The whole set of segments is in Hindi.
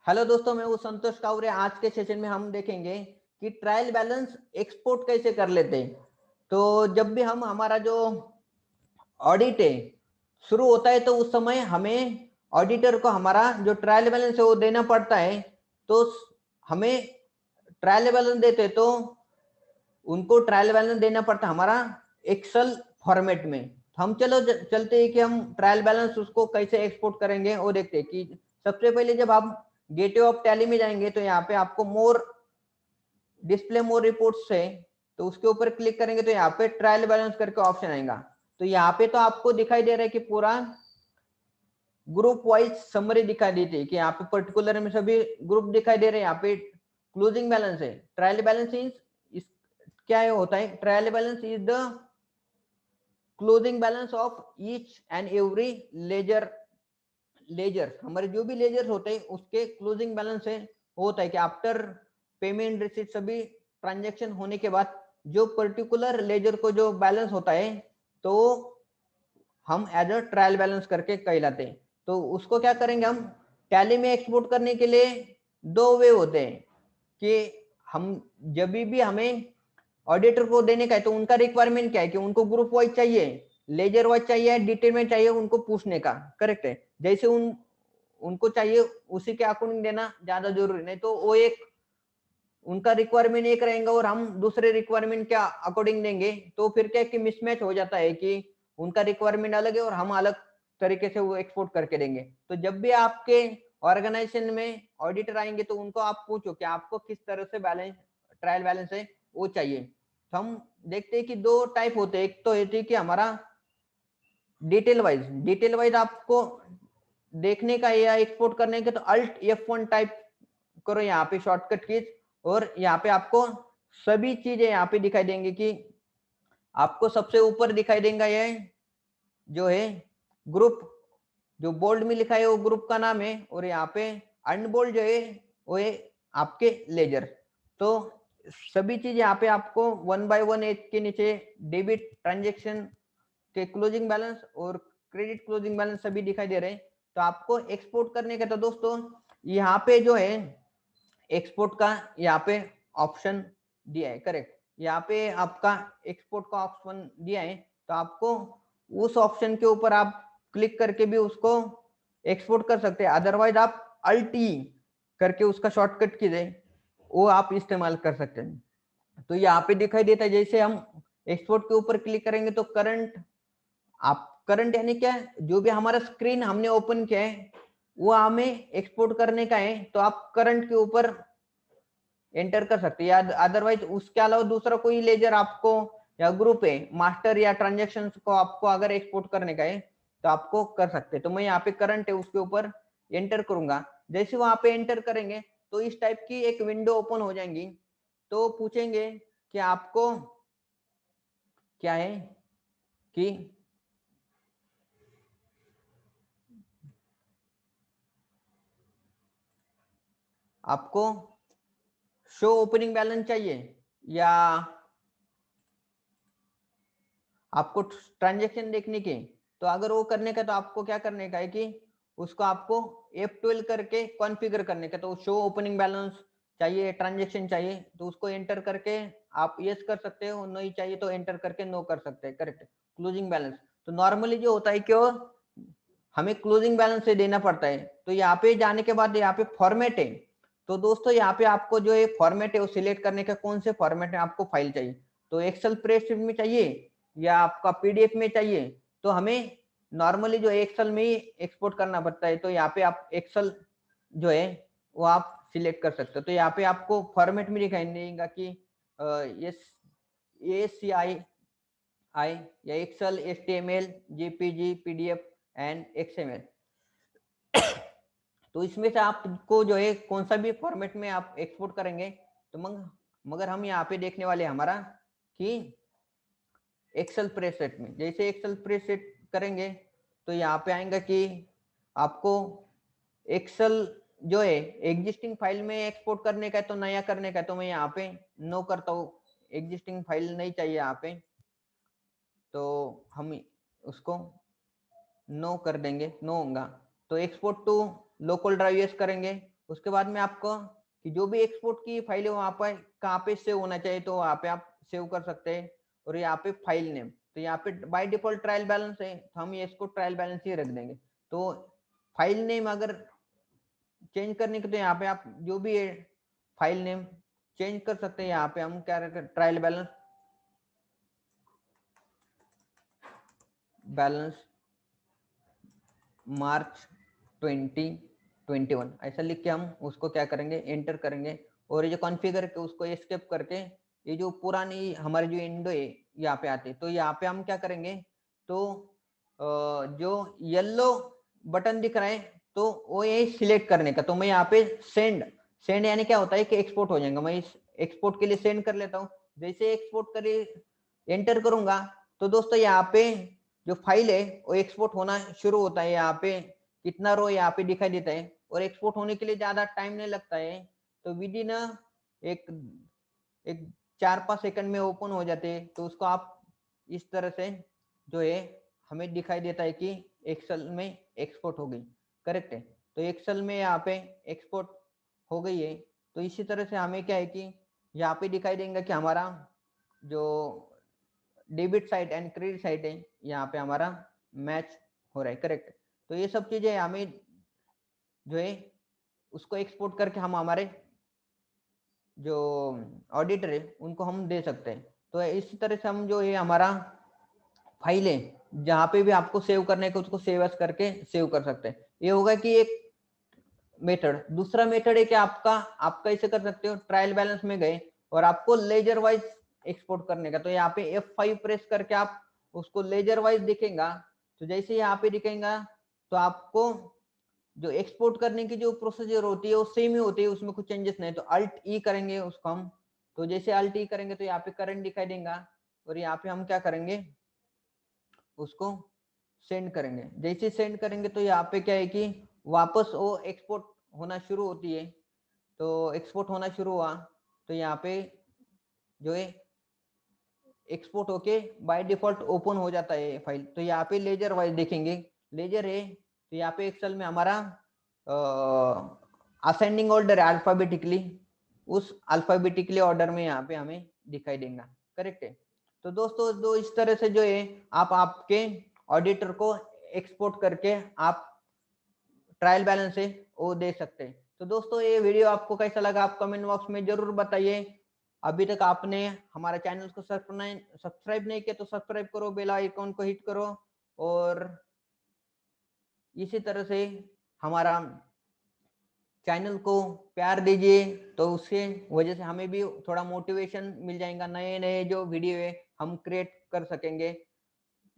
हेलो दोस्तों, मैं हूँ संतोष कावरे। आज के सेशन में हम देखेंगे कि ट्रायल बैलेंस एक्सपोर्ट कैसे कर लेते हैं। तो जब भी हम हमारा जो ऑडिट है शुरू होता है तो उस समय हमें ऑडिटर को हमारा जो ट्रायल बैलेंस है वो देना पड़ता है। तो हमें ट्रायल बैलेंस देते तो उनको ट्रायल बैलेंस देना पड़ता हमारा एक्सेल फॉर्मेट में। तो हम चलते हैं कि हम ट्रायल बैलेंस उसको कैसे एक्सपोर्ट करेंगे और देखते हैं कि सबसे पहले जब आप गेटवे ऑफ टैली में जाएंगे तो यहाँ पे आपको मोर डिस्प्ले मोर रिपोर्ट्स है, तो उसके ऊपर क्लिक करेंगे तो यहाँ पे ट्रायल बैलेंस करके ऑप्शन आएगा। तो यहाँ पे तो आपको दिखाई दे रहा है कि पूरा ग्रुप वाइज समरी दिखाई देती है कि यहाँ पे पर्टिकुलर में सभी ग्रुप दिखाई दे रहे हैं। यहाँ पे क्लोजिंग बैलेंस है। ट्रायल बैलेंस इज क्या है होता है, trial balance is the closing balance of each and every ledger हमारे जो भी लेजर्स होते हैं उसके क्लोजिंग बैलेंस है होता है कि आफ्टर पेमेंट रिसीट सभी ट्रांजेक्शन होने के बाद जो पर्टिकुलर लेजर को जो बैलेंस होता है तो हम एज अ ट्रायल बैलेंस करके कहलाते हैं। तो उसको क्या करेंगे हम टैली में एक्सपोर्ट करने के लिए दो वे होते हैं कि हम जब भी हमें ऑडिटर को देने का है तो उनका रिक्वायरमेंट क्या है कि उनको ग्रुप वाइज चाहिए, लेजर वाइज चाहिए, डिटेल में चाहिए, उनको पूछने का करेक्ट है। जैसे उनको चाहिए उसी के अकॉर्डिंग देना ज्यादा जरूरी नहीं। तो वो एक उनका रिक्वायरमेंट एक रहेगा और हम दूसरे रिक्वायरमेंट के अकॉर्डिंग देंगे तो फिर क्या कि मिसमैच हो जाता है कि उनका रिक्वायरमेंट अलग है और हम अलग तरीके से वो एक्सपोर्ट करके देंगे। तो जब भी आपके ऑर्गेनाइजेशन में ऑडिटर आएंगे तो उनको आप पूछो कि आपको किस तरह से बैलेंस ट्रायल बैलेंस है वो चाहिए। तो हम देखते हैं कि दो टाइप होते हैं। एक तो होती है कि हमारा डिटेल वाइज आपको देखने का या एक्सपोर्ट करने के तो अल्ट F1 टाइप करो यहाँ पे शॉर्टकट कीज, और यहाँ पे आपको सभी चीजें यहाँ पे दिखाई देंगे कि आपको सबसे ऊपर दिखाई देगा ये जो है ग्रुप, जो बोल्ड में लिखा है वो ग्रुप का नाम है, और यहाँ पे अनबोल्ड जो है वो है आपके लेजर। तो सभी चीज यहाँ पे आपको वन बाय वन एज के नीचे डेबिट ट्रांजेक्शन के क्लोजिंग बैलेंस और क्रेडिट क्लोजिंग बैलेंस सभी दिखाई दे रहे हैं। तो आपको एक्सपोर्ट करने का तो दोस्तों यहाँ पे जो है एक्सपोर्ट का यहाँ पे ऑप्शन दिया है करेक्ट। यहाँ पे आपका एक्सपोर्ट का ऑप्शन दिया है तो आपको उस ऑप्शन के ऊपर आप क्लिक करके भी उसको एक्सपोर्ट कर सकते हैं। अदरवाइज आप अल्ट ई करके उसका शॉर्टकट कीजिए वो आप इस्तेमाल कर सकते हैं। तो यहाँ पे दिखाई देता है जैसे हम एक्सपोर्ट के ऊपर क्लिक करेंगे तो करंट आप करंट यानी क्या है, जो भी हमारा स्क्रीन हमने ओपन किया है वो हमें एक्सपोर्ट करने का है तो आप करंट के ऊपर एंटर कर सकते हैं। या अदरवाइज उसके अलावा दूसरा कोई लेजर आपको या ग्रुप है मास्टर या ट्रांजेक्शन को आपको अगर एक्सपोर्ट करने का है तो आपको कर सकते हैं। तो मैं यहाँ पे करंट है उसके ऊपर एंटर करूंगा। जैसे वहां पे एंटर करेंगे तो इस टाइप की एक विंडो ओपन हो जाएंगी। तो पूछेंगे कि आपको क्या है कि आपको शो ओपनिंग बैलेंस चाहिए या आपको ट्रांजेक्शन देखने के। तो अगर वो करने का तो आपको क्या करने का है कि उसको आपको F12 करके कॉन्फ़िगर करने का। तो शो ओपनिंग बैलेंस चाहिए, ट्रांजेक्शन चाहिए तो उसको एंटर करके आप यस कर सकते हो, नहीं चाहिए तो एंटर करके नो कर सकते हैं करेक्ट। क्लोजिंग बैलेंस तो नॉर्मली जो होता है कि हमें क्लोजिंग बैलेंस से देना पड़ता है। तो यहाँ पे जाने के बाद यहाँ पे फॉर्मेट है। तो दोस्तों यहाँ पे आपको जो है फॉर्मेट है वो सिलेक्ट करने का कौन से फॉर्मेट में आपको फाइल चाहिए। तो एक्सेल स्प्रेडशीट में चाहिए या आपका पीडीएफ में चाहिए। तो हमें नॉर्मली जो एक्सेल में ही एक्सपोर्ट करना पड़ता है। तो यहाँ पे आप एक्सेल जो है वो आप सिलेक्ट कर सकते हो। तो यहाँ पे आपको फॉर्मेट में दिखाई देगा कि आई या Excel, HTML, JPG, PDF and XML। तो इसमें से आपको जो है कौन सा भी फॉर्मेट में आप एक्सपोर्ट करेंगे। तो मगर हम यहाँ पे देखने वाले हमारा कि एक्सेल स्प्रेडशीट में। जैसे एक्सेल स्प्रेडशीट करेंगे तो यहाँ पे आएंगे कि आपको एक्सेल जो है एग्जिस्टिंग फाइल में एक्सपोर्ट करने का है तो नया करने का है। तो मैं यहाँ पे नो करता हूँ, एग्जिस्टिंग फाइल नहीं चाहिए यहाँ पे। तो हम उसको नो कर देंगे, नो होगा। तो export to local drive yes करेंगे उसके बाद में आपको कि जो भी एक्सपोर्ट की फाइल है वहां पर कहाँ पे सेव होना चाहिए तो वहां पे आप सेव कर सकते हैं। और यहाँ पे फाइल नेम, तो यहाँ पे बाय डिफॉल्ट ट्रायल बैलेंस है तो हम इसको ट्रायल बैलेंस ही रख देंगे। तो फाइल नेम अगर चेंज करने के तो यहाँ पे आप जो भी है फाइल नेम चेंज कर सकते हैं। यहाँ पे हम क्या रखें, ट्रायल बैलेंस मार्च 2021 ऐसा लिख के हम उसको क्या करेंगे, एंटर करेंगे। और ये जो कॉन्फ़िगर के उसको एस्केप करके ये जो पुरानी हमारी जो विंडो है यहाँ पे आते, तो यहाँ पे हम क्या करेंगे, तो जो येलो बटन दिख रहा है तो वो ये सिलेक्ट करने का। तो मैं यहाँ पे सेंड, सेंड यानी क्या होता है कि एक्सपोर्ट हो जाएगा। मैं इस एक्सपोर्ट के लिए सेंड कर लेता हूँ। जैसे एक्सपोर्ट करे एंटर करूंगा तो दोस्तों यहाँ पे जो फाइल है वो एक्सपोर्ट होना शुरू होता है। यहाँ पे कितना रो यहाँ पे दिखाई देता है और एक्सपोर्ट होने के लिए ज्यादा टाइम नहीं लगता है। तो विद इन एक एक 4-5 सेकंड में ओपन हो जाते हैं। तो उसको आप इस तरह से जो है हमें दिखाई देता है कि एक्सेल में एक्सपोर्ट हो गई, करेक्ट है। तो एक्सेल में यहाँ पे एक्सपोर्ट हो गई है। तो इसी तरह से हमें क्या है कि यहाँ पे दिखाई देंगे कि हमारा जो debit side and credit side है यहाँ पे हमारा मैच हो रहा है, करेक्ट। तो ये सब चीजें हमें जो है उसको एक्सपोर्ट करके हम हमारे जो ऑडिटर है उनको हम दे सकते हैं। तो इसी तरह से हम जो है हमारा फाइल है जहाँ पे भी आपको सेव करने को उसको सेव एज करके सेव कर सकते हैं। ये होगा कि एक मेथड। दूसरा मेथड है कि आप कैसे कर सकते हो, ट्रायल बैलेंस में गए और आपको लेजर वाइज एक्सपोर्ट करने का। तो यहाँ पे F5 प्रेस करके आप उसको लेजर वाइज दिखेगा। तो जैसे यहाँ पे दिखेगा तो आपको जो एक्सपोर्ट करने की जो प्रोसीजर होती है वो सेम ही होती है, उसमें कुछ चेंजेस नहीं। तो अल्ट ई करेंगे उसको हम, तो जैसे अल्ट ई करेंगे तो यहाँ पे करंट दिखाई देगा और यहाँ पे हम क्या करेंगे, उसको सेंड करेंगे। जैसे सेंड करेंगे तो यहाँ पे क्या है कि वापस वो एक्सपोर्ट होना शुरू होती है। तो एक्सपोर्ट होना शुरू हुआ तो यहाँ पे जो है एक्सपोर्ट होके बाय डिफॉल्ट ओपन हो जाता है फाइल। तो यहाँ पे लेजर वाइज देखेंगे, लेजर है तो यहाँ पे एक्सेल में हमारा असेंडिंग ऑर्डर है अल्फाबेटिकली, उस अल्फाबेटिकली ऑर्डर में यहाँ पे हमें दिखाई देगा, करेक्ट है। तो दोस्तों जो इस तरह से जो है आप आपके ऑडिटर को एक्सपोर्ट करके आप ट्रायल बैलेंस है वो दे सकते हैं। तो दोस्तों ये वीडियो आपको कैसा लगा आप कमेंट बॉक्स में जरूर बताइए। अभी तक आपने हमारा चैनल को सब्सक्राइब नहीं किया तो सब्सक्राइब करो, बेल आइकॉन को हिट करो और इसी तरह से हमारा चैनल को प्यार दीजिए। तो उसके वजह से हमें भी थोड़ा मोटिवेशन मिल जाएगा, नए नए जो वीडियो है हम क्रिएट कर सकेंगे।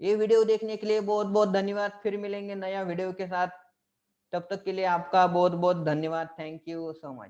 ये वीडियो देखने के लिए बहुत बहुत धन्यवाद। फिर मिलेंगे नया वीडियो के साथ, तब तक के लिए आपका बहुत बहुत धन्यवाद। Thank you so much.